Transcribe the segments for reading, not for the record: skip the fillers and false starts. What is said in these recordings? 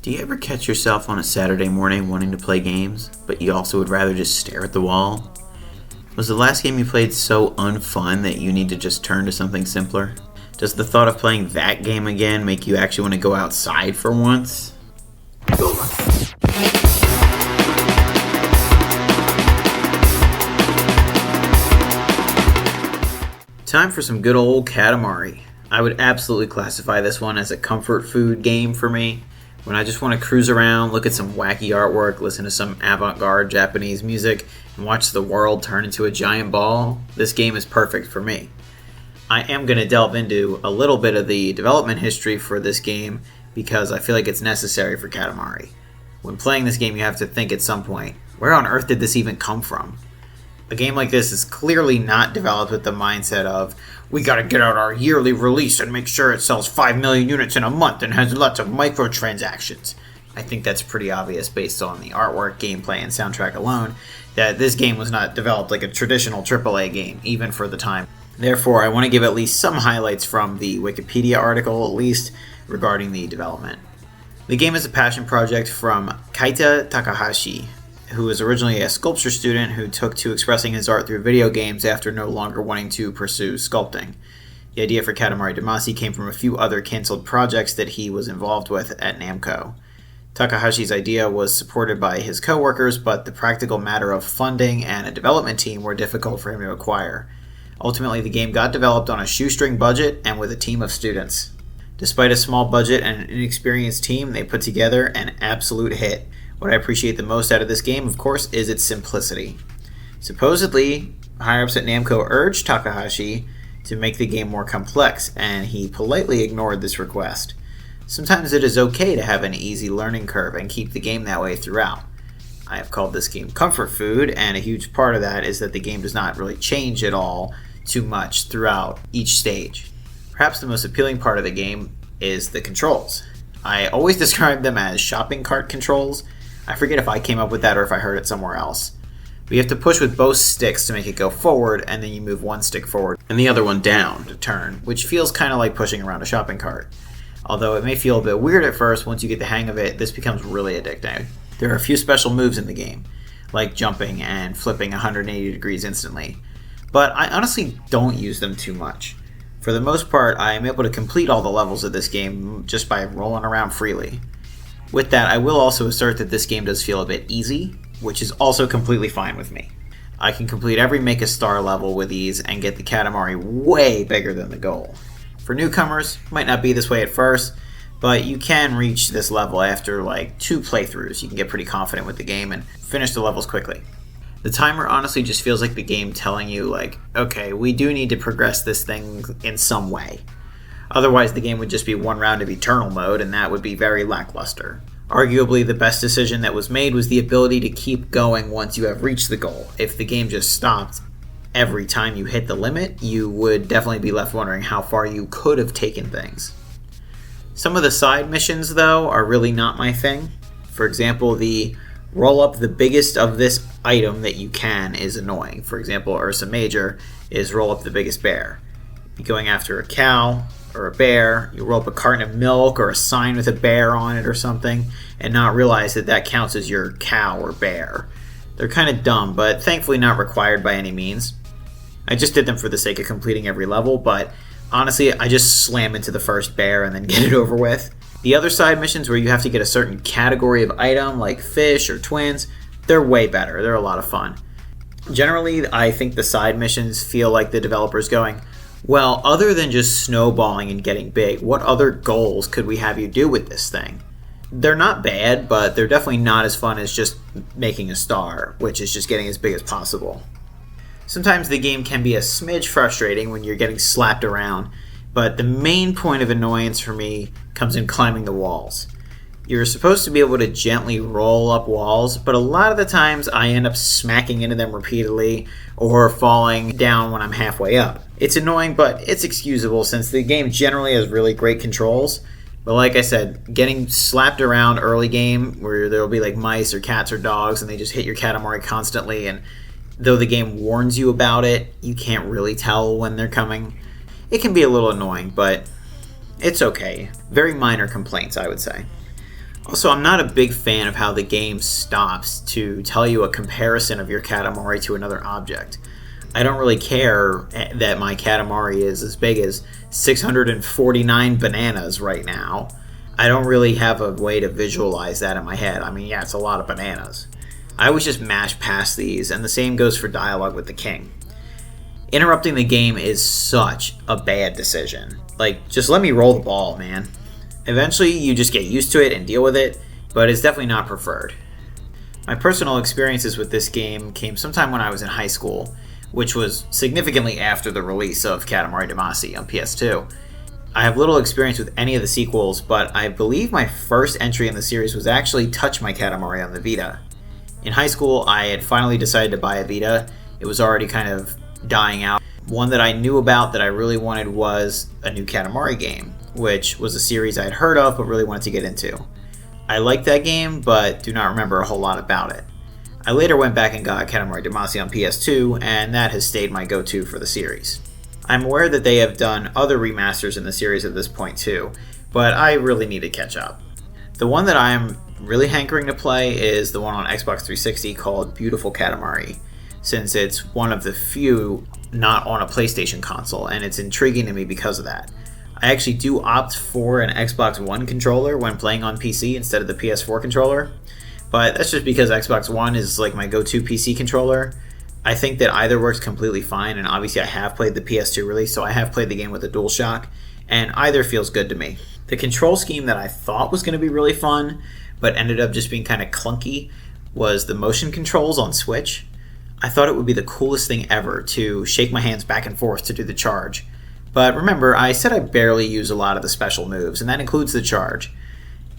Do you ever catch yourself on a Saturday morning wanting to play games, but you also would rather just stare at the wall? Was the last game you played so unfun that you need to just turn to something simpler? Does the thought of playing that game again make you actually want to go outside for once? Time for some good old Katamari. I would absolutely classify this one as a comfort food game for me. When I just want to cruise around, look at some wacky artwork, listen to some avant-garde Japanese music, and watch the world turn into a giant ball, this game is perfect for me. I am going to delve into a little bit of the development history for this game because I feel like it's necessary for Katamari. When playing this game, you have to think at some point, where on earth did this even come from? A game like this is clearly not developed with the mindset of, we gotta get out our yearly release and make sure it sells 5 million units in a month and has lots of microtransactions. I think that's pretty obvious based on the artwork, gameplay, and soundtrack alone, that this game was not developed like a traditional AAA game, even for the time. Therefore, I want to give at least some highlights from the Wikipedia article, at least, regarding the development. The game is a passion project from Kaita Takahashi, who was originally a sculpture student who took to expressing his art through video games after no longer wanting to pursue sculpting. The idea for Katamari Damacy came from a few other cancelled projects that he was involved with at Namco. Takahashi's idea was supported by his co-workers, but the practical matter of funding and a development team were difficult for him to acquire. Ultimately, the game got developed on a shoestring budget and with a team of students. Despite a small budget and an inexperienced team, they put together an absolute hit. What I appreciate the most out of this game, of course, is its simplicity. Supposedly, higher-ups at Namco urged Takahashi to make the game more complex, and he politely ignored this request. Sometimes it is okay to have an easy learning curve and keep the game that way throughout. I have called this game comfort food, and a huge part of that is that the game does not really change at all too much throughout each stage. Perhaps the most appealing part of the game is the controls. I always describe them as shopping cart controls. I forget if I came up with that or if I heard it somewhere else. But you have to push with both sticks to make it go forward, and then you move one stick forward and the other one down to turn, which feels kind of like pushing around a shopping cart. Although it may feel a bit weird at first, once you get the hang of it, this becomes really addicting. There are a few special moves in the game, like jumping and flipping 180 degrees instantly, but I honestly don't use them too much. For the most part, I am able to complete all the levels of this game just by rolling around freely. With that, I will also assert that this game does feel a bit easy, which is also completely fine with me. I can complete every Make a Star level with ease and get the Katamari way bigger than the goal. For newcomers, it might not be this way at first, but you can reach this level after like 2 playthroughs. You can get pretty confident with the game and finish the levels quickly. The timer honestly just feels like the game telling you like, okay, we do need to progress this thing in some way. Otherwise, the game would just be one round of Eternal mode, and that would be very lackluster. Arguably, the best decision that was made was the ability to keep going once you have reached the goal. If the game just stopped every time you hit the limit, you would definitely be left wondering how far you could have taken things. Some of the side missions, though, are really not my thing. For example, the roll up the biggest of this item that you can is annoying. For example, Ursa Major is roll up the biggest bear. You're going after a cow or a bear, you roll up a carton of milk or a sign with a bear on it or something, and not realize that that counts as your cow or bear. They're kind of dumb, but thankfully not required by any means. I just did them for the sake of completing every level, but honestly, I just slam into the first bear and then get it over with. The other side missions where you have to get a certain category of item, like fish or twins, they're way better. They're a lot of fun. Generally, I think the side missions feel like the developer's going, well, other than just snowballing and getting big, what other goals could we have you do with this thing? They're not bad, but they're definitely not as fun as just making a star, which is just getting as big as possible. Sometimes the game can be a smidge frustrating when you're getting slapped around, but the main point of annoyance for me comes in climbing the walls. You're supposed to be able to gently roll up walls, but a lot of the times I end up smacking into them repeatedly or falling down when I'm halfway up. It's annoying, but it's excusable since the game generally has really great controls. But like I said, getting slapped around early game where there'll be like mice or cats or dogs and they just hit your Katamari constantly, and though the game warns you about it, you can't really tell when they're coming. It can be a little annoying, but it's okay. Very minor complaints, I would say. Also, I'm not a big fan of how the game stops to tell you a comparison of your Katamari to another object. I don't really care that my Katamari is as big as 649 bananas right now. I don't really have a way to visualize that in my head. I mean, yeah, it's a lot of bananas. I always just mash past these, and the same goes for dialogue with the king. Interrupting the game is such a bad decision. Like, just let me roll the ball, man. Eventually, you just get used to it and deal with it, but it's definitely not preferred. My personal experiences with this game came sometime when I was in high school, which was significantly after the release of Katamari Damacy on PS2. I have little experience with any of the sequels, but I believe my first entry in the series was actually Touch My Katamari on the Vita. In high school, I had finally decided to buy a Vita. It was already kind of dying out. One that I knew about that I really wanted was a new Katamari game, which was a series I had heard of but really wanted to get into. I liked that game, but do not remember a whole lot about it. I later went back and got Katamari Damacy on PS2, and that has stayed my go-to for the series. I'm aware that they have done other remasters in the series at this point too, but I really need to catch up. The one that I am really hankering to play is the one on Xbox 360 called Beautiful Katamari, since it's one of the few not on a PlayStation console, and it's intriguing to me because of that. I actually do opt for an Xbox One controller when playing on PC instead of the PS4 controller, but that's just because Xbox One is like my go-to PC controller. I think that either works completely fine, and obviously I have played the PS2 release, so I have played the game with a DualShock, and either feels good to me. The control scheme that I thought was going to be really fun, but ended up just being kind of clunky, was the motion controls on Switch. I thought it would be the coolest thing ever to shake my hands back and forth to do the charge. But remember, I said I barely use a lot of the special moves, and that includes the charge.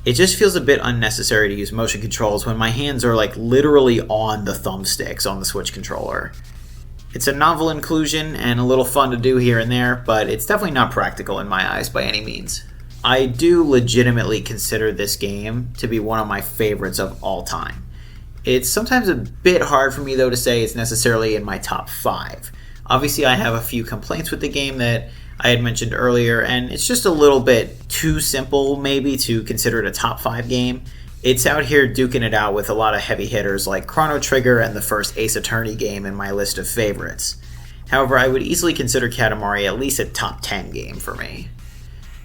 It just feels a bit unnecessary to use motion controls when my hands are like literally on the thumbsticks on the Switch controller. It's a novel inclusion and a little fun to do here and there, but it's definitely not practical in my eyes by any means. I do legitimately consider this game to be one of my favorites of all time. It's sometimes a bit hard for me though to say it's necessarily in my top 5. Obviously I have a few complaints with the game that I had mentioned earlier, and it's just a little bit too simple maybe to consider it a top 5 game. It's out here duking it out with a lot of heavy hitters like Chrono Trigger and the first Ace Attorney game in my list of favorites. However, I would easily consider Katamari at least a top 10 game for me.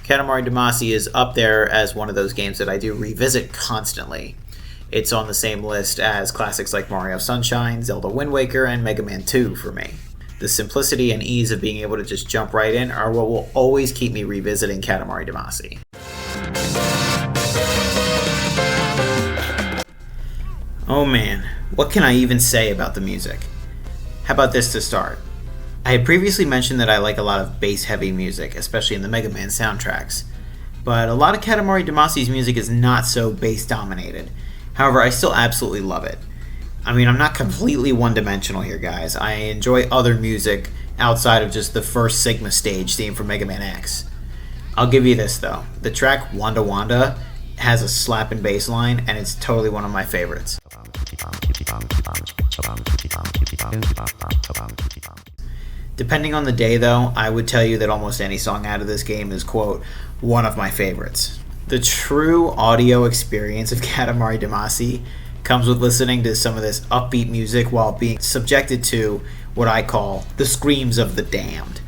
Katamari Damacy is up there as one of those games that I do revisit constantly. It's on the same list as classics like Mario Sunshine, Zelda Wind Waker, and Mega Man 2 for me. The simplicity and ease of being able to just jump right in are what will always keep me revisiting Katamari Damacy. Oh man, what can I even say about the music? How about this to start? I had previously mentioned that I like a lot of bass-heavy music, especially in the Mega Man soundtracks. But a lot of Katamari Damacy's music is not so bass-dominated. However, I still absolutely love it. I mean, I'm not completely one-dimensional here, guys. I enjoy other music outside of just the first Sigma stage theme from Mega Man X. I'll give you this, though. The track Wanda Wanda has a slapping bass line, and it's totally one of my favorites. Depending on the day, though, I would tell you that almost any song out of this game is, quote, one of my favorites. The true audio experience of Katamari Damacy comes with listening to some of this upbeat music while being subjected to what I call the screams of the damned.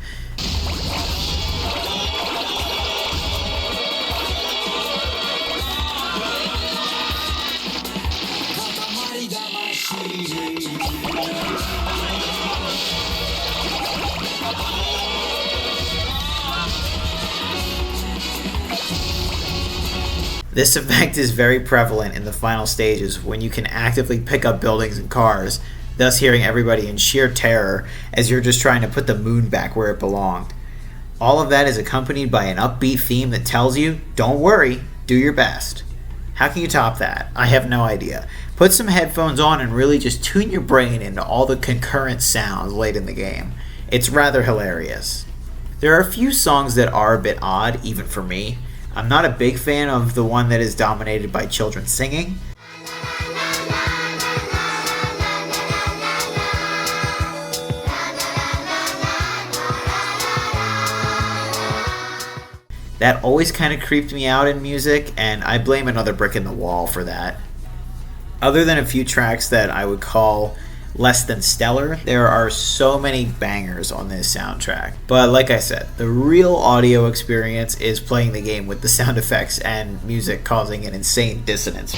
This effect is very prevalent in the final stages when you can actively pick up buildings and cars, thus hearing everybody in sheer terror as you're just trying to put the moon back where it belonged. All of that is accompanied by an upbeat theme that tells you, don't worry, do your best. How can you top that? I have no idea. Put some headphones on and really just tune your brain into all the concurrent sounds late in the game. It's rather hilarious. There are a few songs that are a bit odd, even for me. I'm not a big fan of the one that is dominated by children singing. That always kind of creeped me out in music, and I blame Another Brick in the Wall for that. Other than a few tracks that I would call less than stellar, there are so many bangers on this soundtrack. But like I said, the real audio experience is playing the game with the sound effects and music causing an insane dissonance.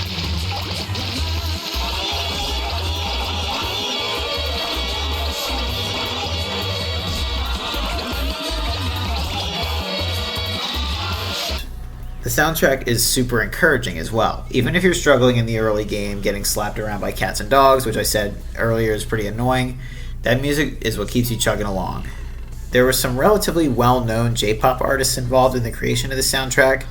The soundtrack is super encouraging as well. Even if you're struggling in the early game, getting slapped around by cats and dogs, which I said earlier is pretty annoying, that music is what keeps you chugging along. There were some relatively well-known J-pop artists involved in the creation of the soundtrack,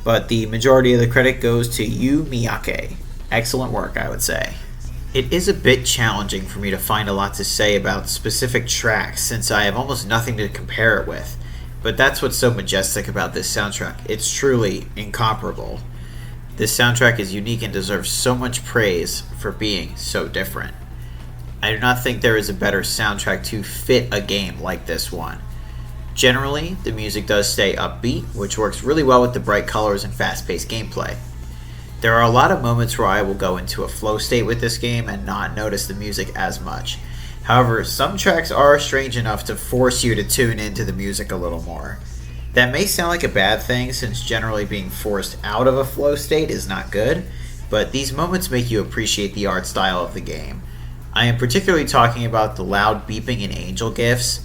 but the majority of the credit goes to Yu Miyake. Excellent work, I would say. It is a bit challenging for me to find a lot to say about specific tracks since I have almost nothing to compare it with. But that's what's so majestic about this soundtrack. It's truly incomparable. This soundtrack is unique and deserves so much praise for being so different. I do not think there is a better soundtrack to fit a game like this one. Generally, the music does stay upbeat, which works really well with the bright colors and fast-paced gameplay. There are a lot of moments where I will go into a flow state with this game and not notice the music as much. However, some tracks are strange enough to force you to tune into the music a little more. That may sound like a bad thing since generally being forced out of a flow state is not good, but these moments make you appreciate the art style of the game. I am particularly talking about the loud beeping and angel gifts.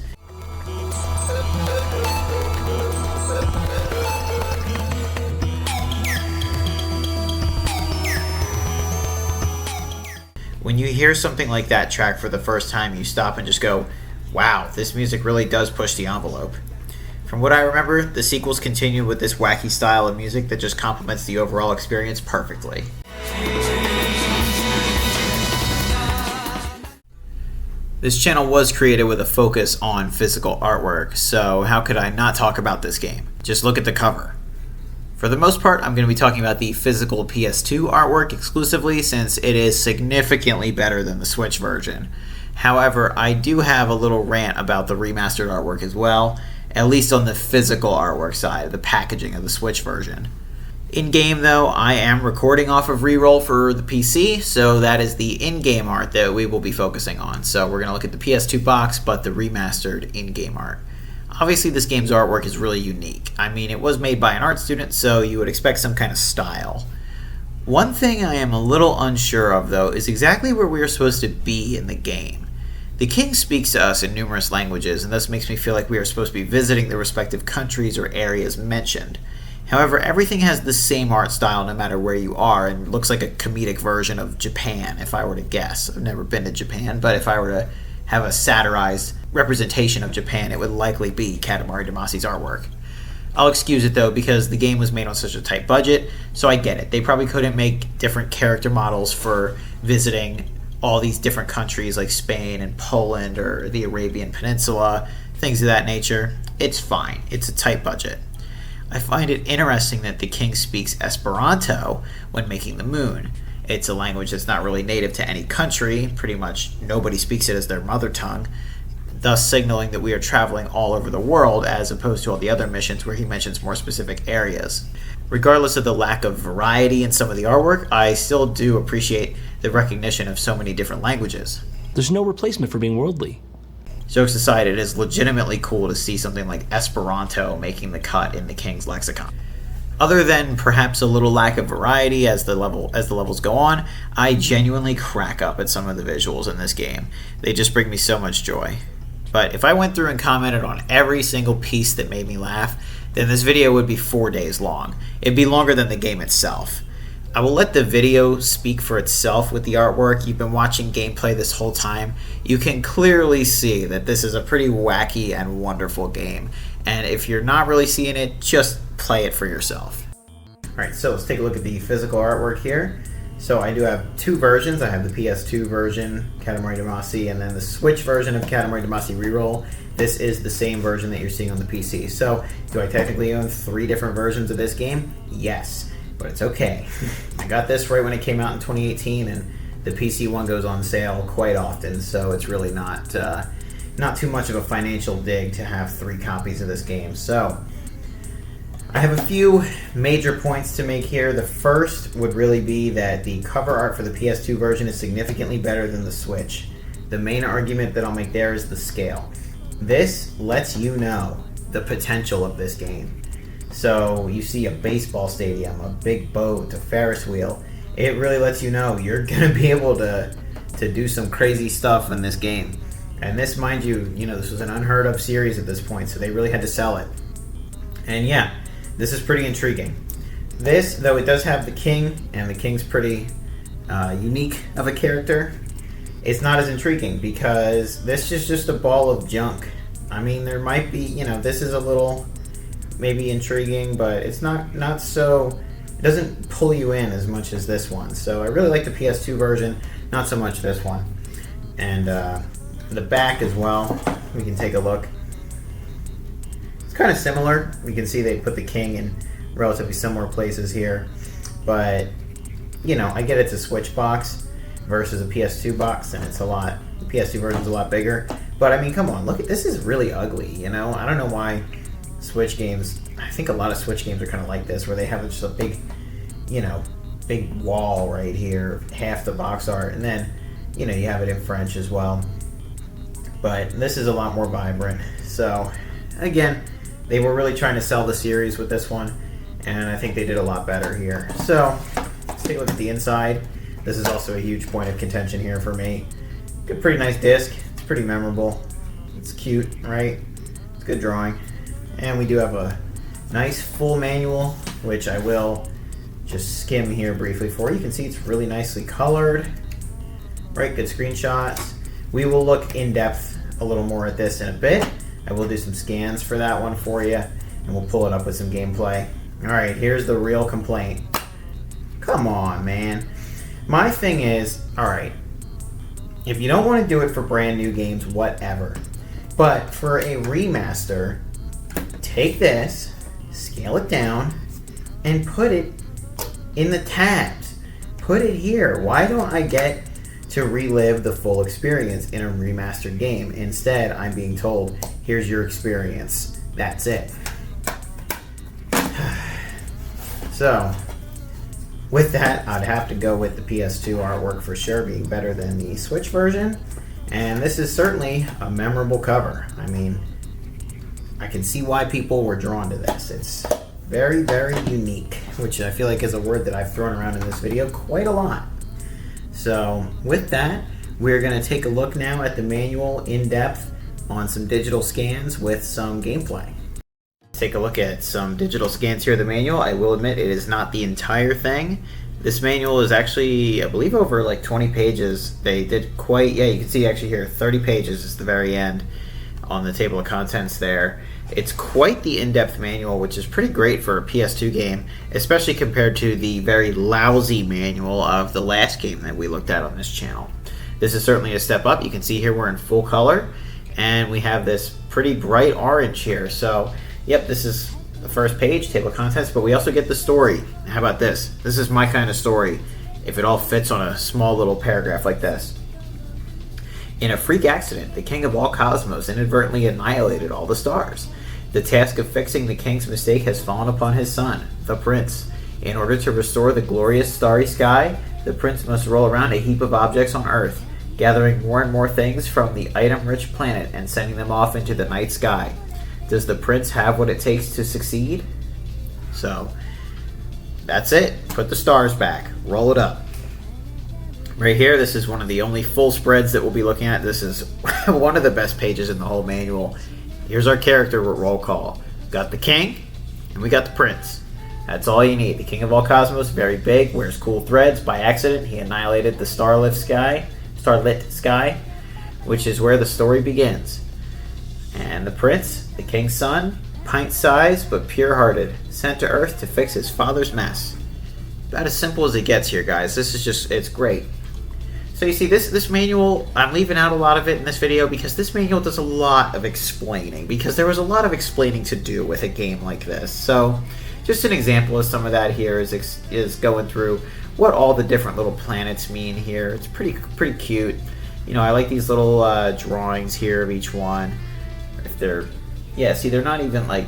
When you hear something like that track for the first time, you stop and just go, wow, this music really does push the envelope. From what I remember, the sequels continue with this wacky style of music that just complements the overall experience perfectly. This channel was created with a focus on physical artwork, so how could I not talk about this game? Just look at the cover. For the most part, I'm going to be talking about the physical PS2 artwork exclusively since it is significantly better than the Switch version. However, I do have a little rant about the remastered artwork as well, at least on the physical artwork side, the packaging of the Switch version. In-game though, I am recording off of Reroll for the PC, so that is the in-game art that we will be focusing on. So we're going to look at the PS2 box, but the remastered in-game art. Obviously, this game's artwork is really unique. I mean, it was made by an art student, so you would expect some kind of style. One thing I am a little unsure of, though, is exactly where we are supposed to be in the game. The king speaks to us in numerous languages, and thus makes me feel like we are supposed to be visiting the respective countries or areas mentioned. However, everything has the same art style no matter where you are, and looks like a comedic version of Japan, if I were to guess. I've never been to Japan, but if I were to have a satirized representation of Japan, it would likely be Katamari Damacy's artwork. I'll excuse it though because the game was made on such a tight budget, so I get it. They probably couldn't make different character models for visiting all these different countries like Spain and Poland or the Arabian Peninsula, things of that nature. It's fine. It's a tight budget. I find it interesting that the king speaks Esperanto when making the moon. It's a language that's not really native to any country. Pretty much nobody speaks it as their mother tongue, thus signaling that we are traveling all over the world as opposed to all the other missions where he mentions more specific areas. Regardless of the lack of variety in some of the artwork, I still do appreciate the recognition of so many different languages. There's no replacement for being worldly. Jokes aside, it is legitimately cool to see something like Esperanto making the cut in the King's lexicon. Other than perhaps a little lack of variety as the levels go on, I genuinely crack up at some of the visuals in this game. They just bring me so much joy. But if I went through and commented on every single piece that made me laugh, then this video would be 4 days long. It'd be longer than the game itself. I will let the video speak for itself with the artwork. You've been watching gameplay this whole time. You can clearly see that this is a pretty wacky and wonderful game. And if you're not really seeing it, just play it for yourself. Alright, so let's take a look at the physical artwork here. So I do have two versions. I have the PS2 version, Katamari Damacy, and then the Switch version of Katamari Damacy Reroll. This is the same version that you're seeing on the PC. So, do I technically own 3 different versions of this game? Yes, but it's okay. I got this right when it came out in 2018, and the PC one goes on sale quite often, so it's really not too much of a financial dig to have 3 copies of this game. So, I have a few major points to make here. The first would really be that the cover art for the PS2 version is significantly better than the Switch. The main argument that I'll make there is the scale. This lets you know the potential of this game. So you see a baseball stadium, a big boat, a Ferris wheel. It really lets you know you're going to be able to do some crazy stuff in this game. And this, mind you, this was an unheard of series at this point, so they really had to sell it. And yeah, this is pretty intriguing. This, though it does have the king, and the king's pretty unique of a character, it's not as intriguing because this is just a ball of junk. I mean, there might be, this is a little maybe intriguing, but it's not so, it doesn't pull you in as much as this one. So I really like the PS2 version, not so much this one. And the back as well, we can take a look. It's kind of similar. We can see they put the king in relatively similar places here, but I get it's a Switch box versus a PS2 box, and it's a lot. The PS2 version's a lot bigger, but I mean, come on, look at this. Is really ugly. I don't know why Switch games. I think a lot of Switch games are kind of like this, where they have just a big, big wall right here, half the box art, and then you have it in French as well. But this is a lot more vibrant. So again, they were really trying to sell the series with this one, and I think they did a lot better here. So let's take a look at the inside. This is also a huge point of contention here for me. Good, pretty nice disc. It's pretty memorable. It's cute, right? It's good drawing. And we do have a nice full manual, which I will just skim here briefly for you. You can see it's really nicely colored. Right, good screenshots. We will look in depth a little more at this in a bit. I will do some scans for that one for you, and we'll pull it up with some gameplay. Alright, here's the real complaint. Come on, man. My thing is, alright, if you don't want to do it for brand new games, whatever. But for a remaster, take this, scale it down, and put it in the tabs. Put it here. Why don't I get to relive the full experience in a remastered game? Instead, I'm being told, here's your experience. That's it. So, with that, I'd have to go with the PS2 artwork for sure being better than the Switch version. And this is certainly a memorable cover. I mean, I can see why people were drawn to this. It's very, very unique, which I feel like is a word that I've thrown around in this video quite a lot. So with that, we're going to take a look now at the manual in depth on some digital scans with some gameplay. Take a look at some digital scans here of the manual. I will admit it is not the entire thing. This manual is actually, I believe, over like 20 pages. They did quite, you can see actually here 30 pages is the very end on the table of contents there. It's quite the in-depth manual, which is pretty great for a PS2 game, especially compared to the very lousy manual of the last game that we looked at on this channel. This is certainly a step up. You can see here we're in full color, and we have this pretty bright orange here. So, yep, this is the first page, table of contents, but we also get the story. How about this? This is my kind of story, if it all fits on a small little paragraph like this. In a freak accident, the king of all cosmos inadvertently annihilated all the stars. The task of fixing the king's mistake has fallen upon his son, the prince. In order to restore the glorious starry sky, the prince must roll around a heap of objects on Earth, gathering more and more things from the item-rich planet and sending them off into the night sky. Does the prince have what it takes to succeed? So, that's it. Put the stars back. Roll it up. Right here, this is one of the only full spreads that we'll be looking at. This is one of the best pages in the whole manual. Here's our character roll call. Got the king, and we got the prince. That's all you need. The king of all cosmos, very big, wears cool threads. By accident, he annihilated the starlit sky, which is where the story begins. And the prince, the king's son, pint-sized but pure-hearted, sent to Earth to fix his father's mess. About as simple as it gets here, guys. This is just, it's great. So you see, this manual, I'm leaving out a lot of it in this video because this manual does a lot of explaining, because there was a lot of explaining to do with a game like this. So just an example of some of that here is going through what all the different little planets mean here. It's pretty cute. I like these little drawings here of each one. If they're, see, they're not even like